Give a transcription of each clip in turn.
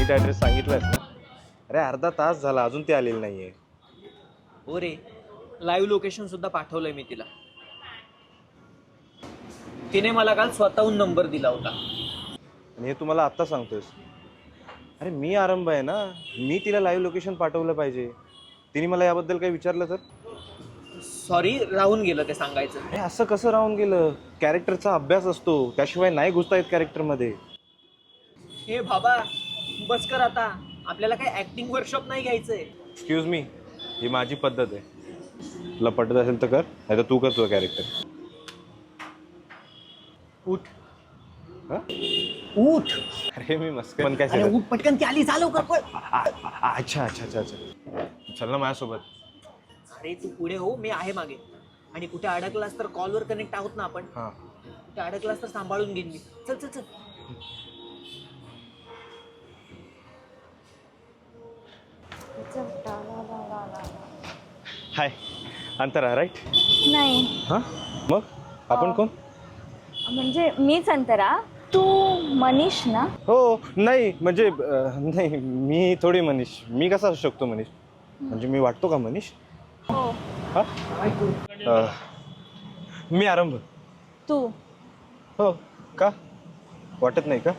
नीट address सांगितलायस ना? अरे अर्धा तास झाला अजून ती आलेली नाहीये. हो रे, लाईव्ह लोकेशन सुद्धा पाठवलंय मी तिला. तिने मला काल स्वतःहून नंबर दिला होता. आणि हे तुम्हाला आत्ता सांगतोयस? अरे मी आरंभ आहे ना, मी तिला लाईव्ह लोकेशन पाठवलं पाहिजे. तिने मला याबद्दल काही विचारलं तर? सॉरी, राहून गेलं ते सांगायचं. अरे असं कसं राहून गेलं? कॅरेक्टरचा अभ्यास असतो, त्याशिवाय नाही घुसता येत कॅरेक्टरमध्ये. हे बाबा, बस कर आता. आपल्याला काही ऍक्टिंग वर्कशॉप नाही घ्यायचंय. एक्सक्यूज मी, ही माझी पद्धत आहे. तुला पटत असेल तर कर, नाही तर तू कर तुझं कॅरेक्टर. उठ हा? उठ. अरे मी मस्कर पण काय अरे सांगत? उठ पटकन, ती आली, चालव कर पळ. अच्छा अच्छा अच्छा अच्छा, चल ना माझ्यासोबत. अरे तू पुढे हो, मी आहे मागे. आणि कुठे अडकलास तर कॉलवर कनेक्ट आहोत ना आपण. हां कुठे अडकलास तर सांभाळून घेईन मी. चल चल चल. हाय, अंतरा राईट? नाही हां मग आपण कोण? म्हणजे मीच अंतरा. तू मनीष ना? हो नाही म्हणजे नाही, मी थोडी मनीष. मी कसा असू शकतो मनीष? म्हणजे मी वाटतो का मनीष? हो. हां मी आरंभ. तू हो का? वाटत नाही का?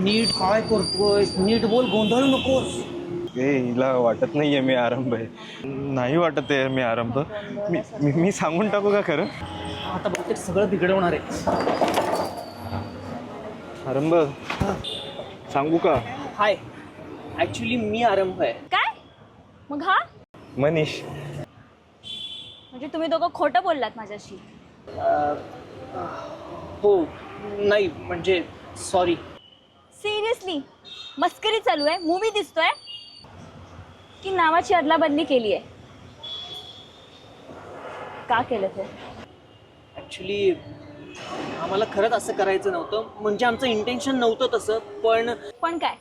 नीट काय करतोय? नीट बोल, गोंधळू नकोस. ए हिला वाटत नाहीये मी आरंभ आहे. नाही वाटत आहे मी आरंभ. मी सांगून टाकू का खरं? आता बहुतेक सगळं बिघडवणार आहे. आरंभ सांगू का? हाय, ऍक्च्युली मी आरंभ आहे. काय? मग हा? मनीष. म्हणजे तुम्ही दोघं खोटं बोललात माझ्याशी? हो, नाही म्हणजे सॉरी. सिरियसली? मस्करी चालू आहे? मूवी दिसतोय की नावाची अदलाबदली केली आहे? का केलं ते? ऍक्च्युली आम्हाला खरंच असं करायचं नव्हतं. म्हणजे आमचं इंटेन्शन नव्हतं तसं. पण काय?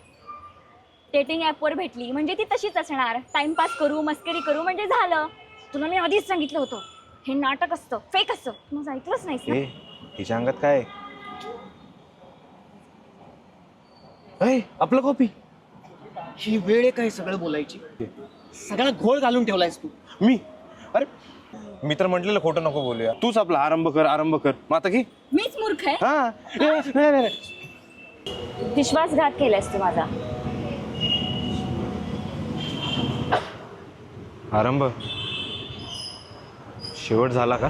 डेटिंग ॲपवर भेटली म्हणजे ती तशीच असणार. टाइमपास करू, मस्करी करू म्हणजे झालं. तुला मी आधीच सांगितलं होतं, हे नाटक असतं, फेक असतं. तू ऐकलंच नाहीस ना? ए तिच्या अंगात काय आहे? अय, आपलं कॉपी. ही वेळ आहे काय सगळं बोलायची? सगळा घोळ घालून ठेवलायस तू. मी? अरे मी तर म्हटलेलं खोटं नको बोलूया. तूच आपला आरंभ कर आरंभ कर. मग आता की मीच मूर्ख आहे? हा नाही नाही नाही. विश्वासघात केलायस तू माझा. आरंभ शेवट झाला का?